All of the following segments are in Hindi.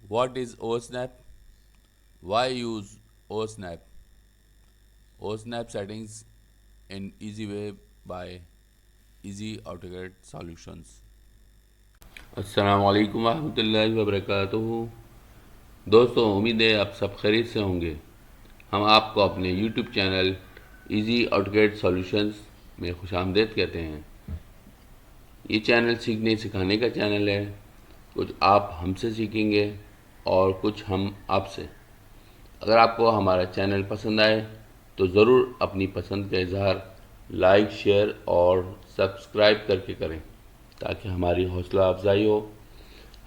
What is OSNAP? Why use OSNAP? OSNAP settings in easy way by Easy AutoCAD Solutions. अस्सलाम वालेकुम रहमतुल्लाहि व बरकातुहू। दोस्तों, उम्मीद है आप सब खैरियत से होंगे। हम आपको अपने YouTube channel easy AutoCAD solutions में खुशामदीद कहते हैं। ये चैनल सीखने सिखाने का चैनल है। कुछ आप हमसे सीखेंगे और कुछ हम आपसे। अगर आपको हमारा चैनल पसंद आए तो ज़रूर अपनी पसंद का इजहार लाइक, शेयर और सब्सक्राइब करके करें ताकि हमारी हौसला अफजाई हो।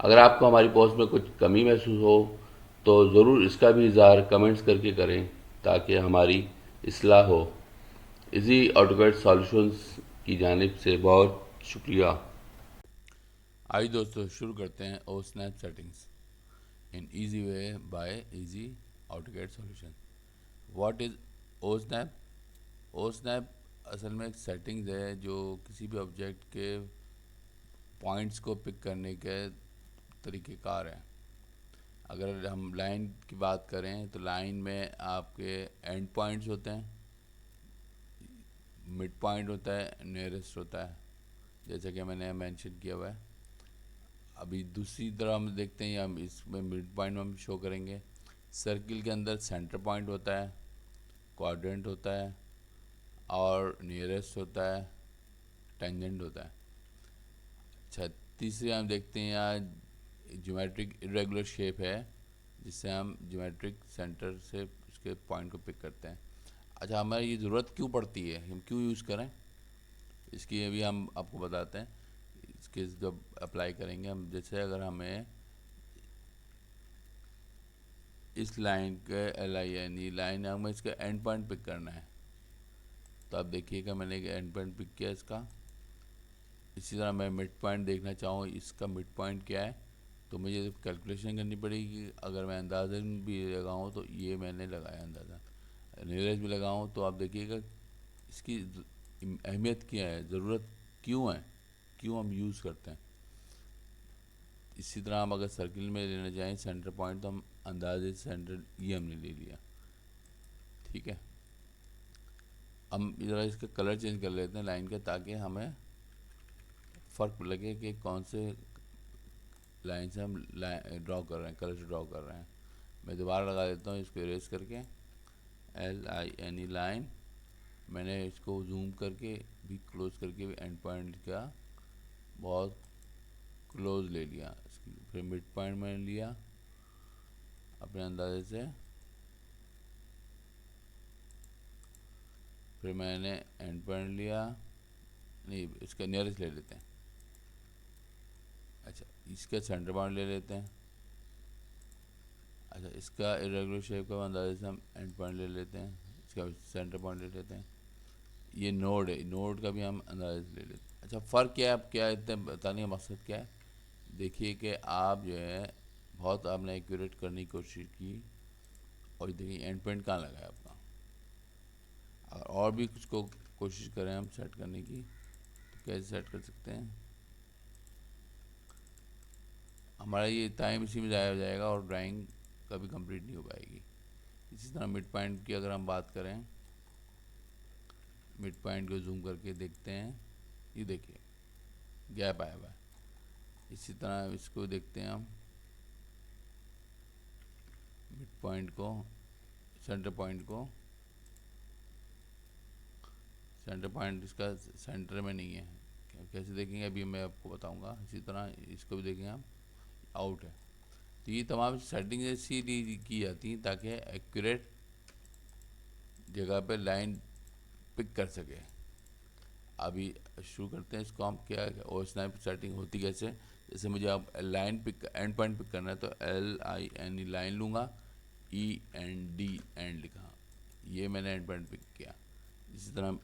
अगर आपको हमारी पोस्ट में कुछ कमी महसूस हो तो ज़रूर इसका भी इजहार कमेंट्स करके करें ताकि हमारी इस्लाह हो। इजी ऑटोकैड सॉल्यूशंस की जानिब से बहुत शुक्रिया। आइए दोस्तों, शुरू करते हैं O snap settings in easy way by easy AutoCAD solution. What is O snap? O snap असल में एक सेटिंग्स है जो किसी भी ऑब्जेक्ट के पॉइंट्स को पिक करने के तरीक़ेकार है। अगर हम लाइन की बात करें तो लाइन में आपके एंड पॉइंट्स होते हैं, मिड पॉइंट होता है, नियरेस्ट होता है, जैसे कि मैंने मेंशन किया हुआ है। अभी दूसरी तरह हम देखते हैं, हम इसमें मिड पॉइंट में हम शो करेंगे। सर्किल के अंदर सेंटर पॉइंट होता है, क्वाड्रेंट होता है और नियरेस्ट होता है, टेंजेंट होता है। अच्छा, तीसरी हम देखते हैं यहाँ ज्योमेट्रिक इरेगुलर शेप है जिससे हम ज्योमेट्रिक सेंटर से उसके पॉइंट को पिक करते हैं। अच्छा, हमें ये ज़रूरत क्यों पड़ती है, हम क्यों यूज़ करें, इसकी अभी हम आपको बताते हैं। इसके जब अप्लाई करेंगे हम, जैसे अगर हमें इस लाइन के LINE लाइन हमें इसका एंड पॉइंट पिक करना है, तो आप देखिएगा मैंने एक एंड पॉइंट पिक किया इसका। इसी तरह मैं मिड पॉइंट देखना चाहूँ इसका मिड पॉइंट क्या है, तो मुझे कैलकुलेशन करनी पड़ेगी। अगर मैं अंदाज़न भी लगाऊँ तो ये मैंने लगाया अंदाज़ा, नियरेस्ट भी लगाऊँ तो आप देखिएगा इसकी अहमियत क्या है, ज़रूरत क्यों है, क्यों हम यूज़ करते हैं। इसी तरह हम अगर सर्किल में लेना चाहें सेंटर पॉइंट तो हम अंदाजे सेंटर ये हमने ले लिया, ठीक है। हम ज़रा इसका कलर चेंज कर लेते हैं लाइन का, ताकि हमें फ़र्क लगे कि कौन से लाइन से हम ड्रॉ कर रहे हैं, कलर से ड्रॉ कर रहे हैं। मैं दोबारा लगा देता हूँ इसको इरेज करके, LINE लाइन। मैंने इसको जूम करके भी क्लोज करके भी एंड पॉइंट का बहुत क्लोज ले लिया। फिर मिड पॉइंट मैंने लिया अपने अंदाजे से, फिर मैंने एंड पॉइंट लिया, नहीं इसका नियरेस्ट ले लेते हैं। अच्छा, इसका सेंटर पॉइंट ले लेते हैं। अच्छा, इसका इरेगुलर शेप का अंदाजे से हम एंड पॉइंट ले लेते हैं, इसका सेंटर पॉइंट ले लेते हैं। ये नोड है, नोड का भी हम अंदाजे से ले लेते हैं। अच्छा, फ़र्क क्या है, अब क्या इतने बताने का मकसद क्या है। देखिए कि आप जो है बहुत आपने एक्यूरेट करने की कोशिश की, और देखिए एंड पॉइंट कहाँ लगा है अपना। और भी कुछ को कोशिश करें हम सेट करने की तो कैसे सेट कर सकते हैं। हमारा ये टाइम इसी में ज़ाया हो जाएगा और ड्राइंग कभी कंप्लीट नहीं हो पाएगी। इसी तरह मिड पॉइंट की अगर हम बात करें, मिड पॉइंट को जूम करके देखते हैं, ये देखिए गैप आया हुआ है। इसी तरह इसको देखते हैं हम, मिड पॉइंट को, सेंटर पॉइंट को, सेंटर पॉइंट इसका सेंटर में नहीं है। कैसे देखेंगे अभी मैं आपको बताऊंगा। इसी तरह इसको भी देखेंगे हम, आउट है। तो ये तमाम सेटिंग इसीलिए की जाती हैं ताकि एक्यूरेट जगह पे लाइन पिक कर सके। अभी शुरू करते हैं इसको हम। क्या और स्नैप सेटिंग होती कैसे, जैसे मुझे अब line pick and point pick करना है तो LINE लाइन लूँगा, END एंड लिखा, ये मैंने एंड पॉइंट पिक किया। इसी तरह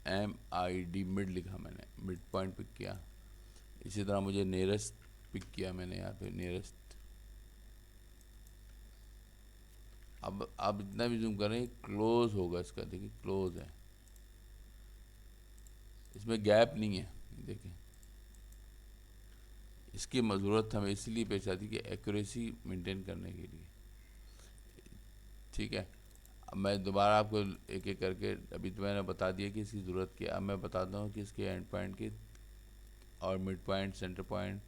MID मिड लिखा, मैंने मिड पॉइंट पिक किया। इसी तरह मुझे नियरेस्ट पिक किया मैंने यहाँ पे, नियरेस्ट। अब आप इतना भी जूम करें क्लोज होगा इसका, देखिए क्लोज है, इसमें गैप नहीं है, देखिए इसकी ज़रूरत हमें इसीलिए पेश आती है कि एक्यूरेसी मेंटेन करने के लिए। ठीक है, अब मैं दोबारा आपको एक एक करके, अभी तो मैंने बता दिया कि इसकी ज़रूरत क्या है, अब मैं बताता हूँ कि इसके एंड पॉइंट की और mid point, centre point,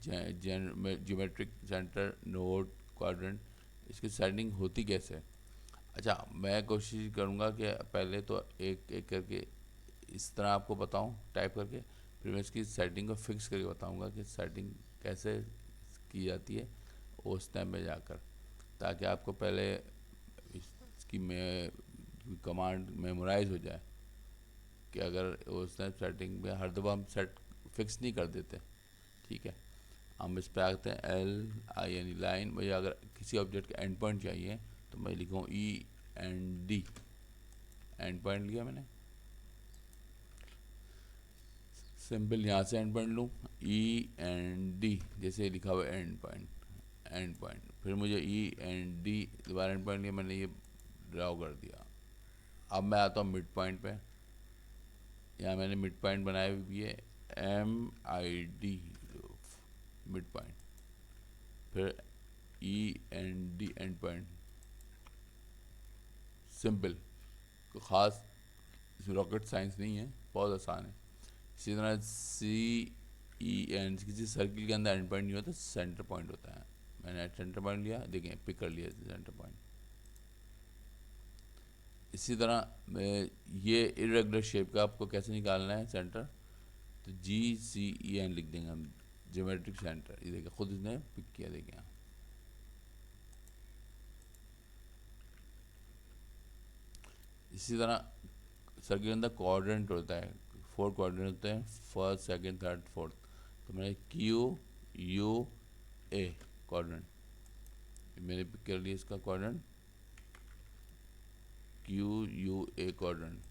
geometric centre, node, quadrant, इसकी सेटिंग होती कैसे है। अच्छा, मैं कोशिश करूँगा कि पहले तो एक एक करके इस तरह आपको बताऊँ टाइप करके, फिर मैं इसकी सेटिंग को फिक्स करके बताऊँगा कि सेटिंग कैसे की जाती है उस टाइम में जाकर, ताकि आपको पहले इसकी में कमांड मेमोराइज हो जाए कि अगर उस टाइम सेटिंग में हर दफ़ा हम सेट फिक्स नहीं कर देते। ठीक है, हम इस पे आते हैं एल आई यानी लाइन। मुझे अगर किसी ऑब्जेक्ट का एंड पॉइंट चाहिए तो मैं लिखूँ ई एंड डी, एंड पॉइंट लिया मैंने, सिंपल यहाँ से एंड पॉइंट लूँ ई एंड डी, जैसे लिखा हुआ एंड पॉइंट, एंड पॉइंट, फिर मुझे ई एंड डी दोबारा एंड पॉइंट लिया, मैंने ये ड्राउ कर दिया। अब मैं आता हूँ मिड पॉइंट पे, यहाँ मैंने मिड पॉइंट बनाया भी है M I D, mid point, फिर E N D end point, simple, कोई ख़ास रॉकेट साइंस नहीं है, बहुत आसान है। इसी तरह सी ई एन, किसी सर्किल के अंदर एंड पॉइंट नहीं होता, सेंटर पॉइंट होता है। मैंने सेंटर पॉइंट लिया, देखें पिक कर लिया सेंटर पॉइंट। इसी तरह ये इरेगुलर शेप का आपको कैसे निकालना है सेंटर, तो जी सी ई एन लिख देंगे हम, ज्योमेट्रिक सेंटर। ये देखिए खुद इसने पिक किया, देखिए यहाँ। इसी तरह सर्किल के अंदर क्वाड्रेंट होता है, 4 क्वाड्रेंट होते हैं, फर्स्ट, सेकंड, थर्ड, फोर्थ। तो मैंने क्यू यू ए क्वाड्रेंट, मैंने पिक कर लिया इसका quadrant, Q U A quadrant,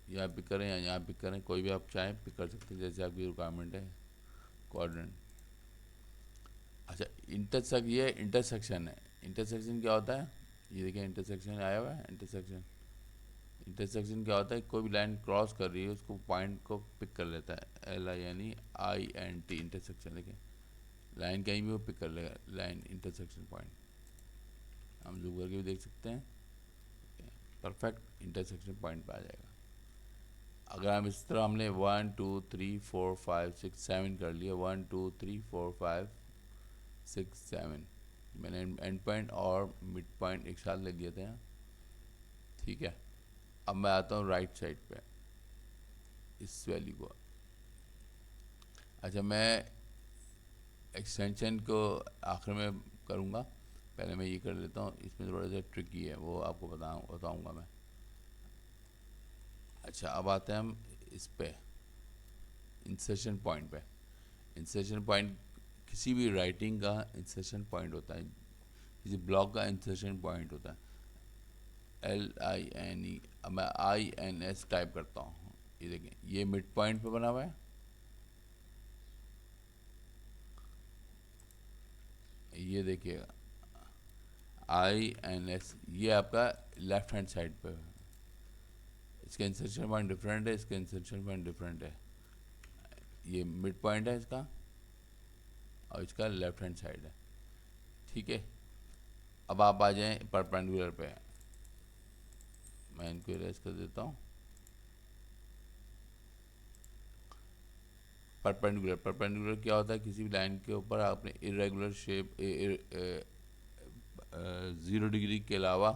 यहाँ पिक करें या यहाँ पिक करें, कोई भी आप चाहें पिक कर सकते हैं जैसे आपकी रिक्वायरमेंट है, क्वाड्रेंट। अच्छा, ये इंटरसेक्शन है। इंटरसेक्शन क्या होता है, ये देखिए इंटरसेक्शन आया हुआ है, इंटरसेक्शन। इंटरसेक्शन क्या होता है, कोई भी लाइन क्रॉस कर रही है उसको पॉइंट को पिक कर लेता है, एल आई यानी आई एन टी, इंटरसेक्शन। देखिए लाइन कहीं भी वो पिक कर लेगा, लाइन इंटरसेक्शन पॉइंट, हम जूम करके भी देख सकते हैं, परफेक्ट इंटरसेक्शन पॉइंट पे आ जाएगा। अगर हम इस तरह हमने 1 2 3 4 5 6 7 कर लिया, 1 2 3 4 5 6 7, मैंने एंड पॉइंट और मिड पॉइंट एक साथ ले लिए थे यहाँ। ठीक है, अब मैं आता हूँ राइट साइड पे इस वैल्यू को। अच्छा, मैं एक्सटेंशन को आखिर में करूँगा, पहले मैं ये कर लेता हूँ, इसमें थोड़ा सा ट्रिकी है, वो आपको बताऊँगा मैं। अच्छा, अब आते हैं हम इस पे इंसर्शन पॉइंट पे। इंसर्शन पॉइंट किसी भी राइटिंग का इंसर्शन पॉइंट होता है, किसी ब्लॉक का इंसर्शन पॉइंट होता है, एल आई एन ई। अब मैं आई एन एस टाइप करता हूँ, ये देखें ये मिड पॉइंट पे बना हुआ है, ये देखिएगा आई एन एस, ये आपका लेफ्ट हैंड साइड पे है, इसका इंसर्शन पॉइंट डिफरेंट है, इसका इंसर्शन पॉइंट डिफरेंट है, ये मिड पॉइंट है इसका और इसका लेफ्ट हैंड साइड है। ठीक है, अब आप आ जाएं परपेंडिकुलर पे, मैं इनको इरेज कर देता हूँ। परपेंडिकुलर, परपेंडिकुलर क्या होता है, किसी भी लाइन के ऊपर आपने इरेगुलर शेप 0 डिग्री के अलावा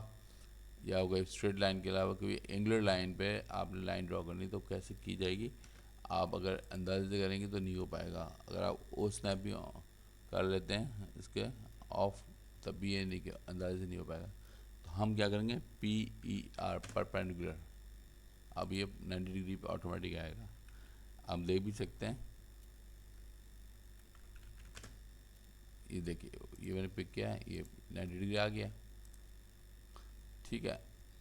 या कोई स्ट्रेट लाइन के अलावा कोई एंगुलर लाइन पे आपने लाइन ड्रॉ करनी, तो कैसे की जाएगी, आप अगर अंदाजे से करेंगे तो नहीं हो पाएगा। अगर आप ओ स्नैप भी कर लेते हैं इसके ऑफ, तब भी ये नहीं, अंदाजे से नहीं हो पाएगा। तो हम क्या करेंगे, पी ई आर, परपेंडिकुलर, अब ये 90 डिग्री पे ऑटोमेटिक आएगा। हम देख भी सकते हैं, ये देखिए ये मैंने पिक किया है, ये 90 डिग्री आ गया। ठीक है,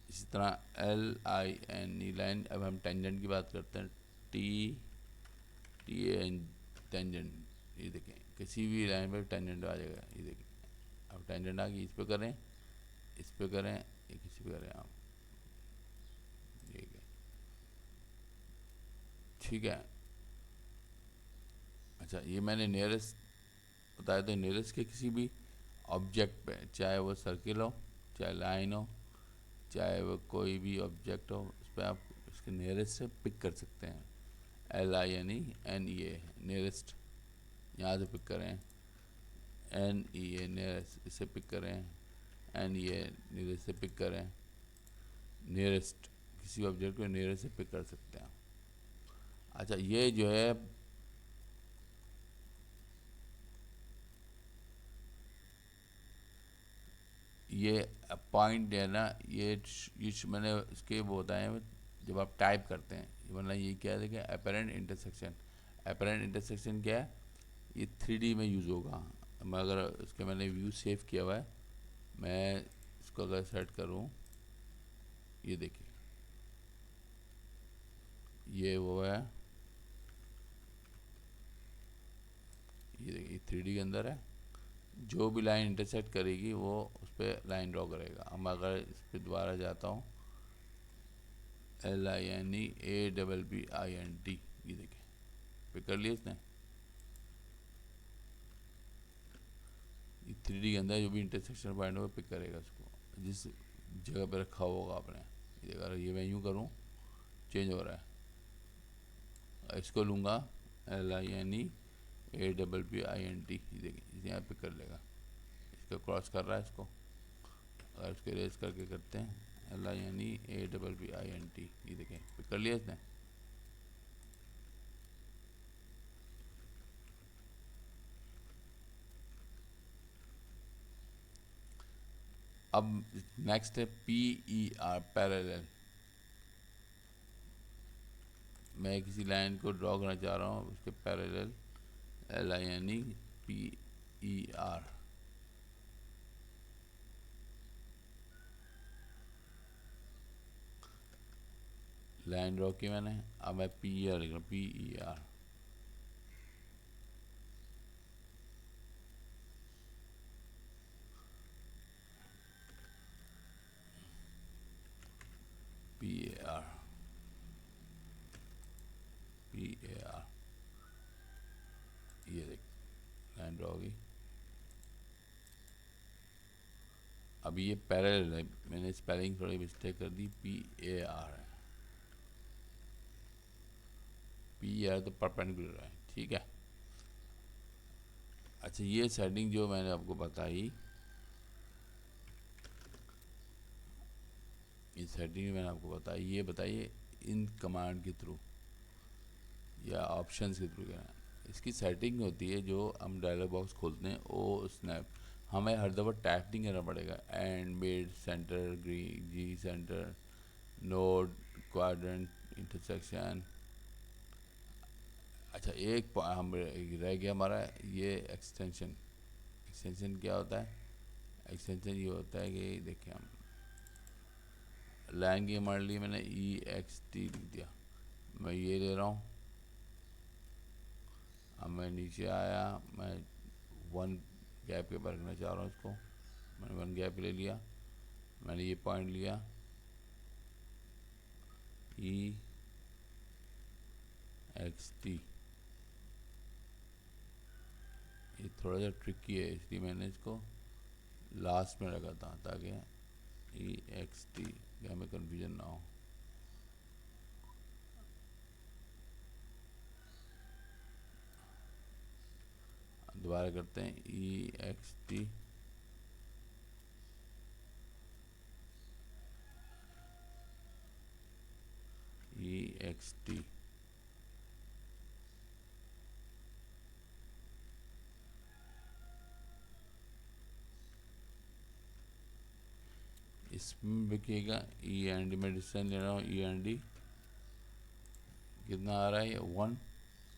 इसी तरह L I N E line. अब हम टेंजेंट की बात करते हैं, टी टी एन टेंजेंट, ये देखें किसी भी लाइन पर टेंजेंट आ जाएगा, ये देखें अब टेंजेंट आ गई, इस पर करें, इस पर करें, ये किसी पे करें आप, ठीक है। ठीक है, अच्छा ये मैंने नियरेस्ट बताया तो नियरेस्ट के किसी भी ऑब्जेक्ट पे, चाहे वो सर्किल हो, चाहे लाइन हो, चाहे वो कोई भी ऑब्जेक्ट हो, उस पर आप उसके नियरेस्ट से पिक कर सकते हैं। LINE नियरेस्ट, यहाँ से पिक करें। NEA नियरेस्ट, इससे पिक करें। NEA नियरेस्ट से पिक करें। नियरेस्ट किसी ऑब्जेक्ट को नियरेस्ट से पिक कर सकते हैं। अच्छा, ये जो है ये पॉइंट है ना, ये मैंने इसके वो बताए हैं जब आप टाइप करते हैं, वरना ये क्या है कि अपेरेंट इंटरसेक्शन। अपेरेंट इंटरसेक्शन क्या है, ये 3D में यूज़ होगा। मैं अगर इसके मैंने व्यू सेव किया हुआ है, मैं इसको अगर सेट करूँ, ये देखिए ये वो है, ये देखिए 3D के अंदर है। जो भी लाइन इंटरसेक्ट करेगी वो उस पर लाइन ड्रॉ करेगा। अब मैं अगर इस पर दोबारा जाता हूँ, LINEAPPINT, ये देखिए पिक कर लिया इसने। ये 3D के अंदर जो भी इंटरसेक्शन पॉइंट होगा पिक करेगा उसको, जिस जगह पे रखा होगा आपने। ये अगर ये मैं यूँ करूँ, चेंज हो रहा है। इसको लूँगा LINEAPPINT, ये देखिए इसे यहाँ पिक कर लेगा। इसको क्रॉस कर रहा है इसको, अगर इसको रेस करके करते हैं LINEAPPINT, ये देखें पिक कर लिया इसने। अब नेक्स्ट है PER, पैरेलल। मैं किसी लाइन को ड्रॉ करना चाह रहा हूँ, उसके पैरेलल, LINEPER। लाइन ड्रॉ की मैंने, अब मैं PER लिख रहा हूँ, PER। PER PER, ये देख लाइन ड्रॉ होगी। अब ये पैरेलल है, मैंने स्पेलिंग थोड़ी मिस्टेक कर दी, PAR है। PER तो परपेंडिकुलर है, ठीक है। अच्छा, ये सेटिंग जो मैंने आपको बताई, ये सेटिंग मैंने आपको बताई, ये बताइए इन कमांड के थ्रू या ऑप्शंस के थ्रू क्या। इसकी सेटिंग होती है जो हम डायलॉग बॉक्स खोलते हैं, ओ स्नैप, हमें हर दफ़ा टाइप नहीं करना पड़ेगा। End, mid, centre, G centre, node, quadrant, intersection. अच्छा, हम रह गया हमारा ये एक्सटेंशन। एक्सटेंशन क्या होता है? एक्सटेंशन ये होता है कि देखिए, हम लाइन की मान ली मैंने EXT लिख दिया, मैं ये ले रहा हूँ। अब मैं नीचे आया, मैं 1 गैप के पर रखना चाह रहा हूँ इसको, मैंने 1 गैप ले लिया। मैंने ये पॉइंट लिया EXT। ये थोड़ा सा ट्रिकी है, इसलिए मैंने इसको लास्ट में रखा था ताकि EXT कि हमें कन्फ्यूजन ना हो। दोबारा करते हैं, EXT EXT। इसमें लिखिएगा END, में डिस्टेंस ले रहा हूँ END, कितना आ रहा है ये 1,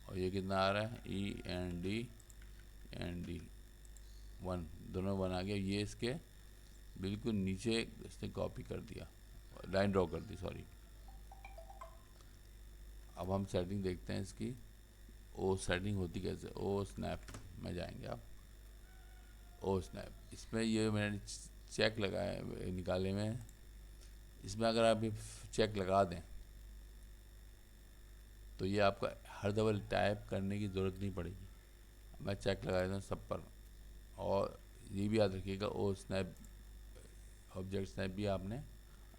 और ये कितना आ रहा है END 1, दोनों 1 आ गया। ये इसके बिल्कुल नीचे इसने कॉपी कर दिया, लाइन ड्रॉ कर दी, सॉरी। अब हम सेटिंग देखते हैं इसकी, ओ सेटिंग होती कैसे, ओ स्नैप में जाएंगे आप। ओ स्नैप, इसमें ये मैंने चेक लगाया निकाले में, इसमें अगर आप ये चेक लगा दें तो ये आपका हर दफ़ा टाइप करने की ज़रूरत नहीं पड़ेगी। मैं चेक लगा देता हूँ सब पर, और ये भी याद रखिएगा ओ स्नैप ऑब्जेक्ट स्नैप भी आपने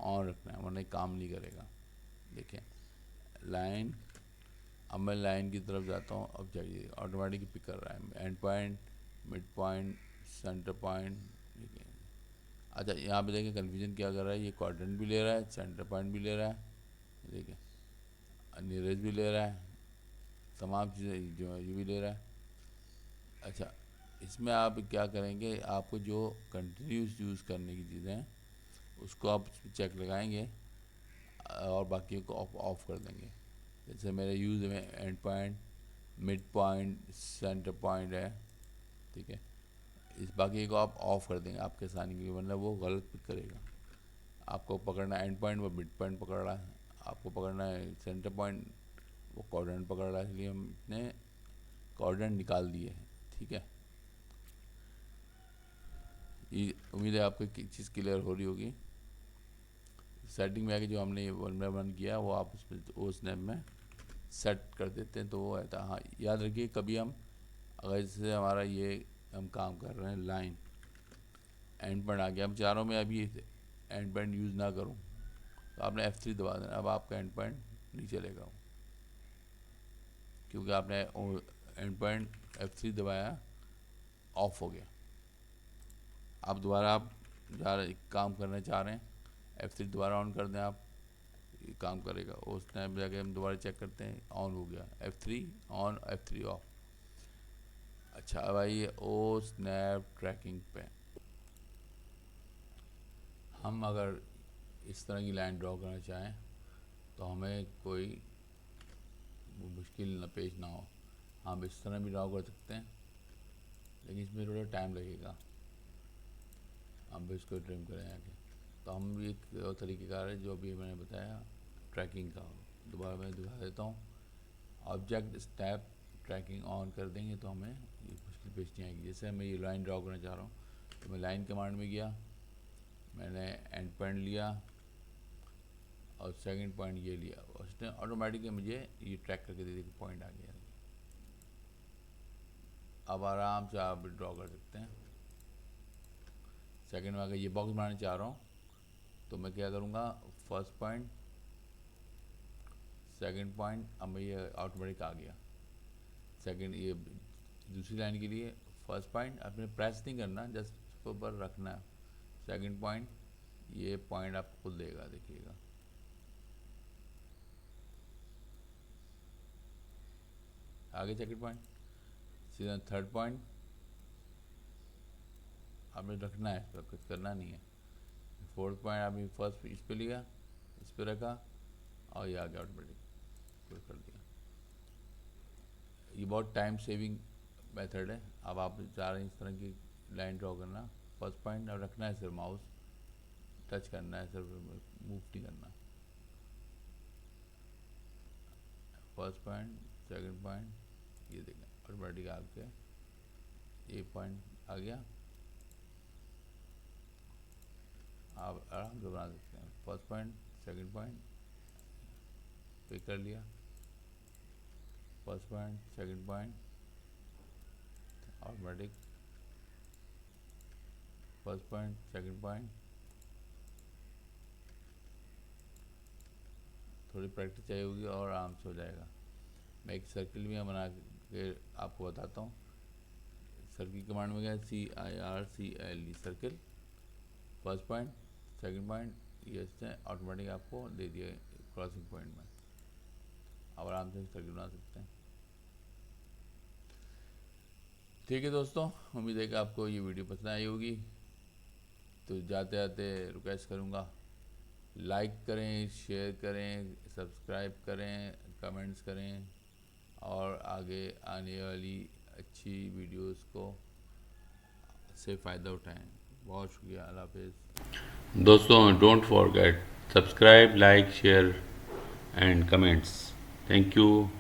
ऑन रखना है, वरना काम नहीं करेगा। देखें लाइन, अब मैं लाइन की तरफ जाता हूँ, अब जाइए ऑटोमेटिक पिक कर रहा है and point, mid point, centre point. ठीक है, अच्छा यहाँ पे देखें कन्फ्यूजन क्या कर रहा है, ये क्वाड्रेंट भी ले रहा है, सेंटर पॉइंट भी ले रहा है, देखिए नियरेस्ट भी ले रहा है, तमाम चीज़ें जो ये भी ले रहा है। अच्छा इसमें आप क्या करेंगे, आपको जो कंटिन्यूस यूज़ करने की चीज़ें हैं उसको आप चेक लगाएंगे और बाकी को ऑफ कर देंगे। जैसे मेरे यूज़ में and point, mid point, centre point है, ठीक है, इस बाकी को आप ऑफ कर देंगे आपके आसानी के लिए, वरना वो गलत पिक करेगा। आपको पकड़ना है एंड पॉइंट, वो मिड पॉइंट पकड़ रहा है, आपको पकड़ना है सेंटर पॉइंट, वो क्वाड्रेंट पकड़ रहा है, इसलिए हमने क्वाड्रेंट निकाल दिए हैं। ठीक है, ये उम्मीद है आपको चीज़ क्लियर हो रही होगी। सेटिंग में आके जो हमने 1 by 1 किया वो आप उसमें ओ स्नैप में सेट कर देते हैं तो वो रहता है। हाँ याद रखिए, कभी हम अगर जैसे हमारा ये हम काम कर रहे हैं लाइन, एंड पॉइंट आ गया, हम चारों में अभी एंड पॉइंट यूज़ ना करूँ तो आपने F3 दबा देना, अब आपका एंड पॉइंट नहीं चलेगा क्योंकि आपने एंड पॉइंट F3 दबाया, ऑफ हो गया। अब दोबारा आप जा रहे काम करना चाह रहे हैं, F3 दोबारा ऑन कर दें आप, ये काम करेगा। उस टाइम जाके हम दोबारा चेक करते हैं, ऑन हो गया, F3 ऑन, F3 ऑफ। अच्छा अब आइए ओ स्नैप ट्रैकिंग पे। हम अगर इस तरह की लाइन ड्रॉ करना चाहें तो हमें कोई मुश्किल न पेश ना हो, हम इस तरह भी ड्रॉ कर सकते हैं, लेकिन इसमें थोड़ा टाइम लगेगा। हम भी इसको ट्रिम करें आगे, तो हम भी एक और तरीक़ेकार है जो अभी मैंने बताया ट्रैकिंग का, दोबारा मैं दिखा देता हूँ। ऑब्जेक्ट स्नैप ट्रैकिंग ऑन कर देंगे तो हमें ये मुश्किल पेश नहीं आएगी। जैसे मैं ये लाइन ड्रॉ करना चाह रहा हूँ तो मैं लाइन कमांड में गया, मैंने एंड पॉइंट लिया और सेकंड पॉइंट ये लिया, उसने ऑटोमेटिकली मुझे ये ट्रैक करके दे दी, पॉइंट आ गया। अब आराम से आप ड्रॉ कर सकते हैं। सेकंड में अगर ये बॉक्स बनाना चाह रहा हूँ तो मैं क्या करूँगा, फर्स्ट पॉइंट, सेकंड पॉइंट, अब ये ऑटोमेटिक आ गया। सेकंड ये दूसरी लाइन के लिए फर्स्ट पॉइंट आपने प्रेस नहीं करना, जस्ट उसके ऊपर रखना है। सेकंड पॉइंट, ये पॉइंट आपको खुद देगा, देखिएगा। आगे सेकंड पॉइंट, सीधा थर्ड पॉइंट आपने रखना है, तो कुछ करना नहीं है। फोर्थ पॉइंट आपने फर्स्ट इस पे लिया, इस पे रखा और ये आ गया ऑटोमेटिक, कुछ कर दिया। ये बहुत टाइम सेविंग मेथड है। अब आप चाह रहे हैं इस तरह की लाइन ड्रॉ करना, फर्स्ट पॉइंट अब रखना है, सिर्फ माउस टच करना है, सिर्फ मूव नहीं करना। फर्स्ट पॉइंट, सेकंड पॉइंट, ये देखें ऑटोमेटिक आपके ये पॉइंट आ गया। आप आराम से बना सकते हैं। First point, second point pick कर लिया, first point, second point automatic, first point, second point. थोड़ी प्रैक्टिस चाहिए होगी और आराम से हो जाएगा। मैं एक सर्किल भी बना के आपको बताता हूँ। सर्किल कमांड में गया, CIRCLE circle, first point, second point, ये इसने ऑटोमेटिक आपको दे दिया क्रॉसिंग पॉइंट में। अब आराम से सर्किल बना सकते हैं। ठीक है दोस्तों, उम्मीद है कि आपको ये वीडियो पसंद आई होगी। तो जाते जाते रिक्वेस्ट करूँगा, लाइक करें, शेयर करें, सब्सक्राइब करें, कमेंट्स करें और आगे आने वाली अच्छी वीडियोस को से फ़ायदा उठाएं। बहुत शुक्रिया, अल्लाह हाफिज़। दोस्तों don't forget subscribe, like, share and comments. Thank you.